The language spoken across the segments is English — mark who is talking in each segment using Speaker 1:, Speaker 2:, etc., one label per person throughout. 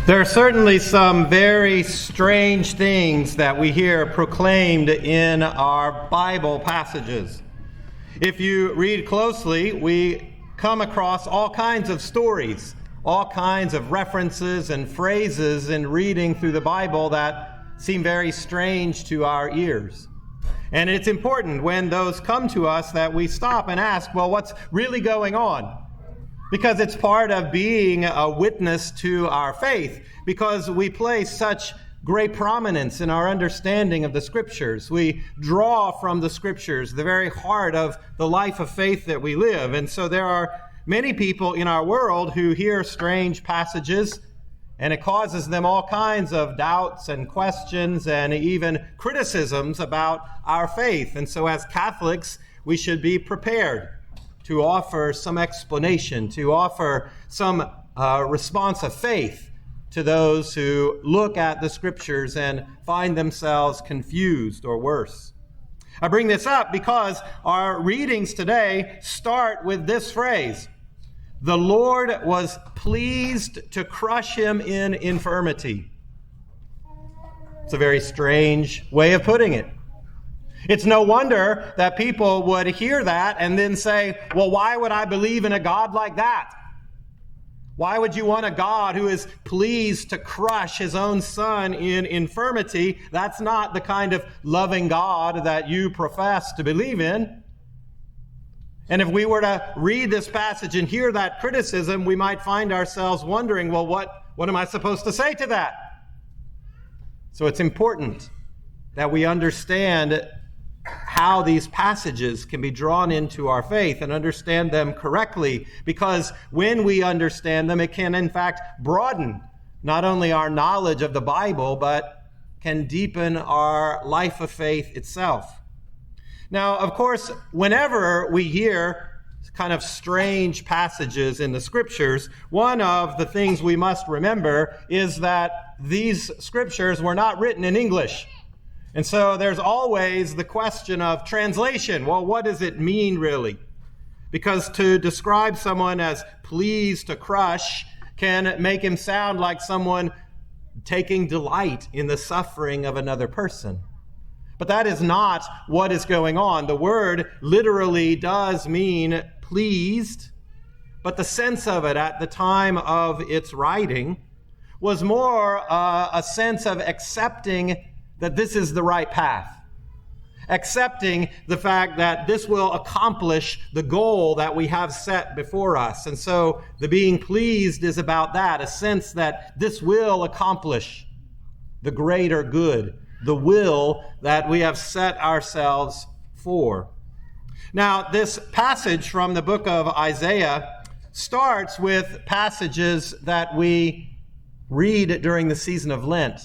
Speaker 1: There are certainly some very strange things that we hear proclaimed in our Bible passages. If you read closely, we come across all kinds of stories, all kinds of references and phrases in reading through the Bible that seem very strange to our ears. And it's important when those come to us that we stop and ask, well, what's really going on? Because it's part of being a witness to our faith, because we place such great prominence in our understanding of the Scriptures. We draw from the Scriptures, the very heart of the life of faith that we live. And so there are many people in our world who hear strange passages, and it causes them all kinds of doubts and questions and even criticisms about our faith. And so as Catholics, we should be prepared to offer some explanation, to offer some response of faith to those who look at the Scriptures and find themselves confused or worse. I bring this up because our readings today start with this phrase: "The Lord was pleased to crush him in infirmity." It's a very strange way of putting it. It's no wonder that people would hear that and then say, well, why would I believe in a God like that? Why would you want a God who is pleased to crush his own son in infirmity? That's not the kind of loving God that you profess to believe in. And if we were to read this passage and hear that criticism, we might find ourselves wondering, well, what am I supposed to say to that? So it's important that we understand how these passages can be drawn into our faith and understand them correctly, because when we understand them, it can in fact broaden not only our knowledge of the Bible, but can deepen our life of faith itself. Now, of course, whenever we hear kind of strange passages in the Scriptures, one of the things we must remember is that these Scriptures were not written in English. And so there's always the question of translation. Well, what does it mean really? Because to describe someone as pleased to crush can make him sound like someone taking delight in the suffering of another person. But that is not what is going on. The word literally does mean pleased, but the sense of it at the time of its writing was more a sense of accepting that this is the right path, accepting the fact that this will accomplish the goal that we have set before us. And so the being pleased is about that, a sense that this will accomplish the greater good, the will that we have set ourselves for. Now, this passage from the book of Isaiah starts with passages that we read during the season of Lent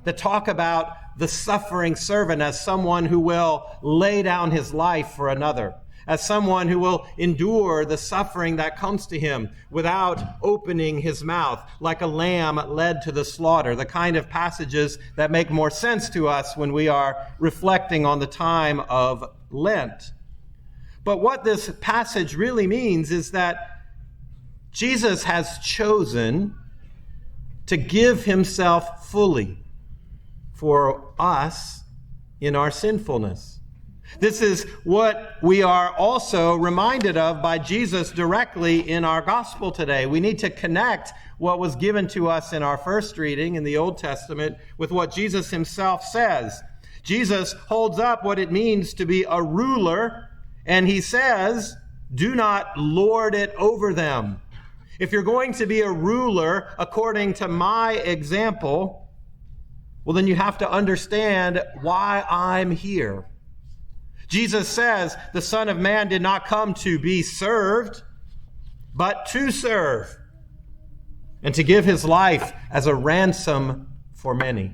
Speaker 1: that talk about the suffering servant as someone who will lay down his life for another, as someone who will endure the suffering that comes to him without opening his mouth, like a lamb led to the slaughter, the kind of passages that make more sense to us when we are reflecting on the time of Lent. But what this passage really means is that Jesus has chosen to give himself fully for us in our sinfulness. This is what we are also reminded of by Jesus directly in our gospel today. We need to connect what was given to us in our first reading in the Old Testament with what Jesus himself says. Jesus holds up what it means to be a ruler, and he says, do not lord it over them. If you're going to be a ruler according to my example, well, then you have to understand why I'm here. Jesus says the Son of Man did not come to be served, but to serve, and to give his life as a ransom for many.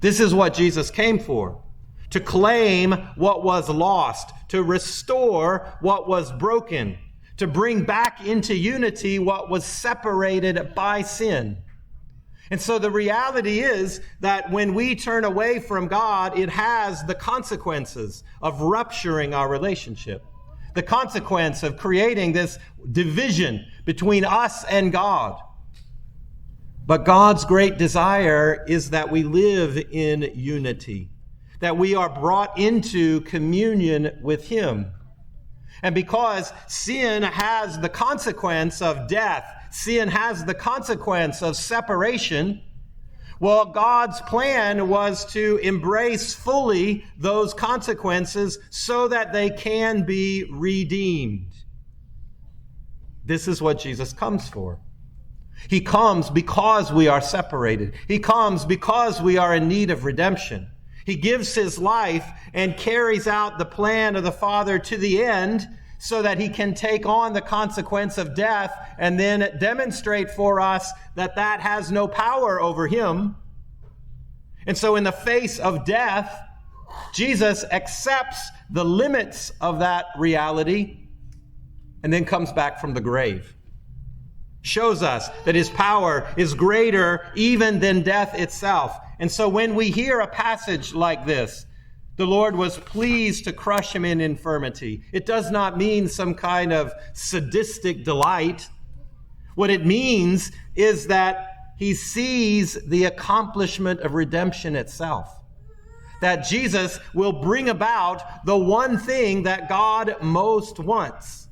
Speaker 1: This is what Jesus came for, to claim what was lost, to restore what was broken, to bring back into unity what was separated by sin. And so the reality is that when we turn away from God, it has the consequences of rupturing our relationship, the consequence of creating this division between us and God. But God's great desire is that we live in unity, that we are brought into communion with Him. And because sin has the consequence of death, sin has the consequence of separation, well, God's plan was to embrace fully those consequences so that they can be redeemed. This is what Jesus comes for. He comes because we are separated. He comes because we are in need of redemption. He gives His life and carries out the plan of the Father to the end so that He can take on the consequence of death and then demonstrate for us that that has no power over Him. And so in the face of death, Jesus accepts the limits of that reality and then comes back from the grave. Shows us that His power is greater even than death itself. And so when we hear a passage like this, the Lord was pleased to crush Him in infirmity, it does not mean some kind of sadistic delight. What it means is that He sees the accomplishment of redemption itself. That Jesus will bring about the one thing that God most wants,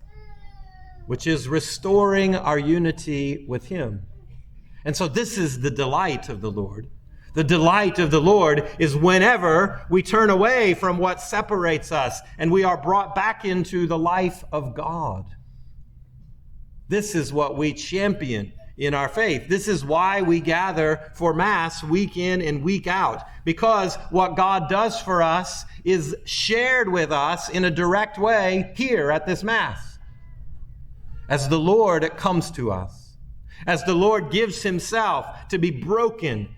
Speaker 1: which is restoring our unity with Him. And so this is the delight of the Lord. The delight of the Lord is whenever we turn away from what separates us and we are brought back into the life of God. This is what we champion in our faith. This is why we gather for Mass week in and week out, because what God does for us is shared with us in a direct way here at this Mass. As the Lord comes to us, as the Lord gives Himself to be broken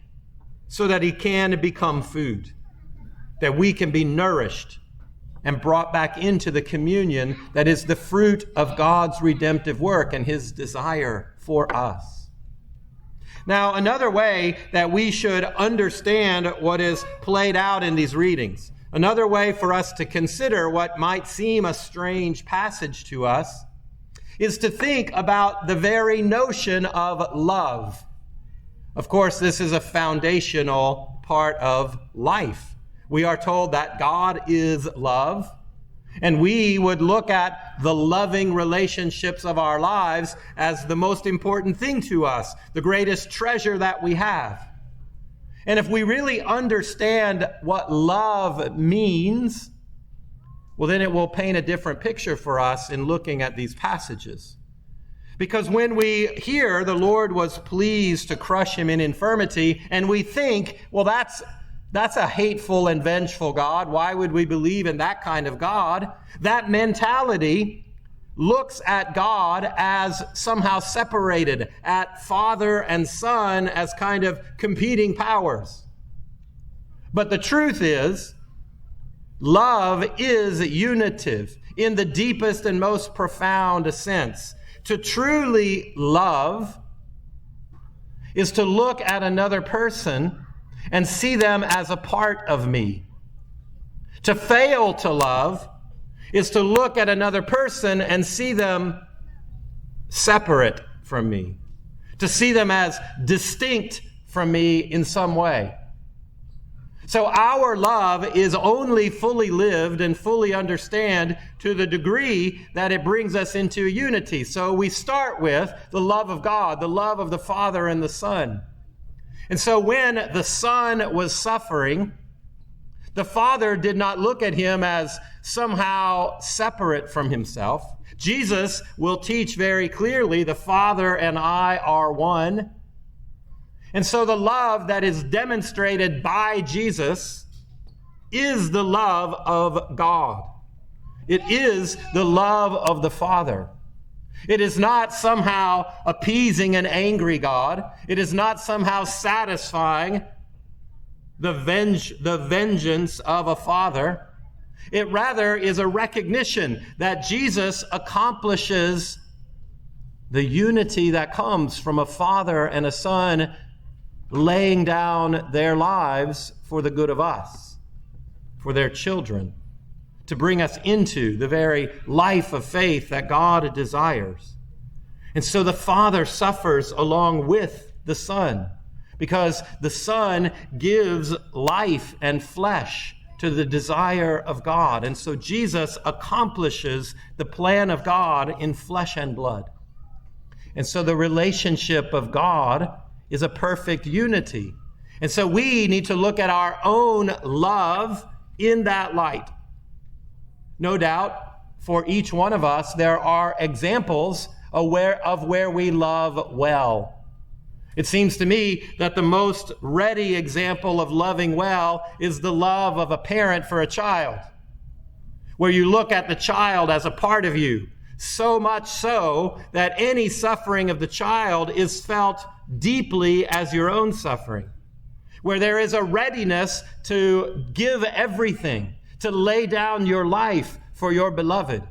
Speaker 1: so that He can become food, that we can be nourished and brought back into the communion that is the fruit of God's redemptive work and His desire for us. Now, another way that we should understand what is played out in these readings, another way for us to consider what might seem a strange passage to us, is to think about the very notion of love. Of course, this is a foundational part of life. We are told that God is love, and we would look at the loving relationships of our lives as the most important thing to us, the greatest treasure that we have. And if we really understand what love means, well, then it will paint a different picture for us in looking at these passages. Because when we hear the Lord was pleased to crush Him in infirmity, and we think, well, that's a hateful and vengeful God. Why would we believe in that kind of God? That mentality looks at God as somehow separated, at Father and Son as kind of competing powers. But the truth is, love is unitive in the deepest and most profound sense. To truly love is to look at another person and see them as a part of me. To fail to love is to look at another person and see them separate from me. To see them as distinct from me in some way. So our love is only fully lived and fully understood to the degree that it brings us into unity. So we start with the love of God, the love of the Father and the Son. And so when the Son was suffering, the Father did not look at Him as somehow separate from Himself. Jesus will teach very clearly, the Father and I are one. And so the love that is demonstrated by Jesus is the love of God. It is the love of the Father. It is not somehow appeasing an angry God. It is not somehow satisfying the vengeance of a father. It rather is a recognition that Jesus accomplishes the unity that comes from a father and a son laying down their lives for the good of us, for their children, to bring us into the very life of faith that God desires. And so the Father suffers along with the Son, because the Son gives life and flesh to the desire of God. And so Jesus accomplishes the plan of God in flesh and blood. And so the relationship of God is a perfect unity. And so we need to look at our own love in that light. No doubt, for each one of us, there are examples of where we love well. It seems to me that the most ready example of loving well is the love of a parent for a child, where you look at the child as a part of you, so much so that any suffering of the child is felt deeply as your own suffering, where there is a readiness to give everything, to lay down your life for your beloved.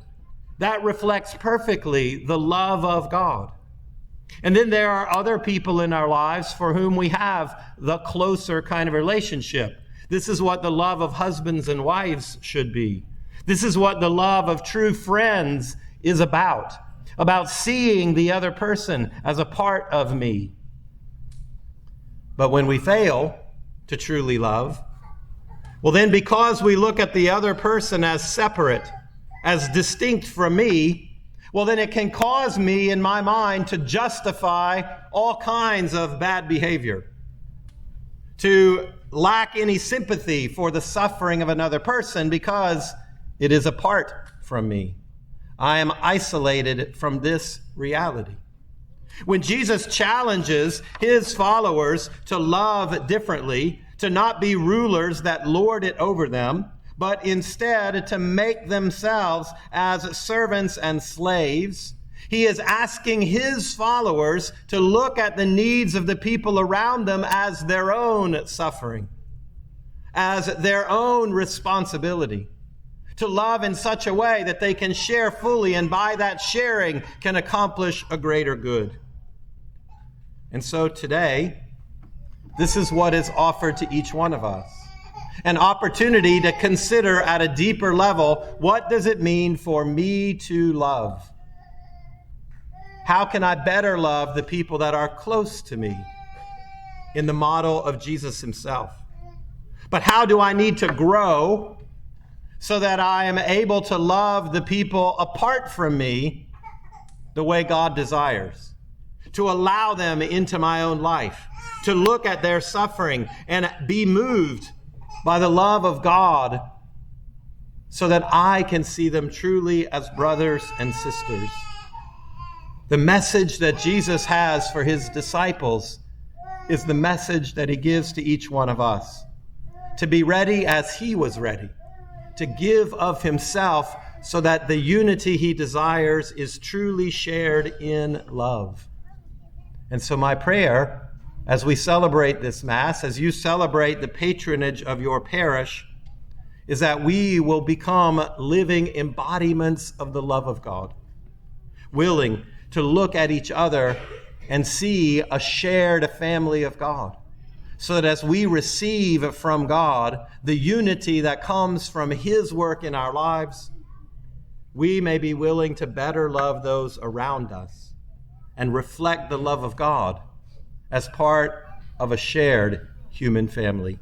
Speaker 1: That reflects perfectly the love of God. And then there are other people in our lives for whom we have the closer kind of relationship. This is what the love of husbands and wives should be. This is what the love of true friends is about seeing the other person as a part of me. But when we fail to truly love, well then, because we look at the other person as separate, as distinct from me, well then it can cause me in my mind to justify all kinds of bad behavior, to lack any sympathy for the suffering of another person because it is apart from me. I am isolated from this reality. When Jesus challenges his followers to love differently, to not be rulers that lord it over them, but instead to make themselves as servants and slaves, he is asking his followers to look at the needs of the people around them as their own suffering, as their own responsibility, to love in such a way that they can share fully, and by that sharing can accomplish a greater good. And so today, this is what is offered to each one of us. An opportunity to consider at a deeper level, what does it mean for me to love? How can I better love the people that are close to me in the model of Jesus himself? But how do I need to grow so that I am able to love the people apart from me the way God desires? To allow them into my own life, to look at their suffering and be moved by the love of God so that I can see them truly as brothers and sisters. The message that Jesus has for his disciples is the message that he gives to each one of us. To be ready as he was ready, to give of himself so that the unity he desires is truly shared in love. And so my prayer, as we celebrate this Mass, as you celebrate the patronage of your parish, is that we will become living embodiments of the love of God, willing to look at each other and see a shared family of God, so that as we receive from God the unity that comes from his work in our lives, we may be willing to better love those around us and reflect the love of God as part of a shared human family.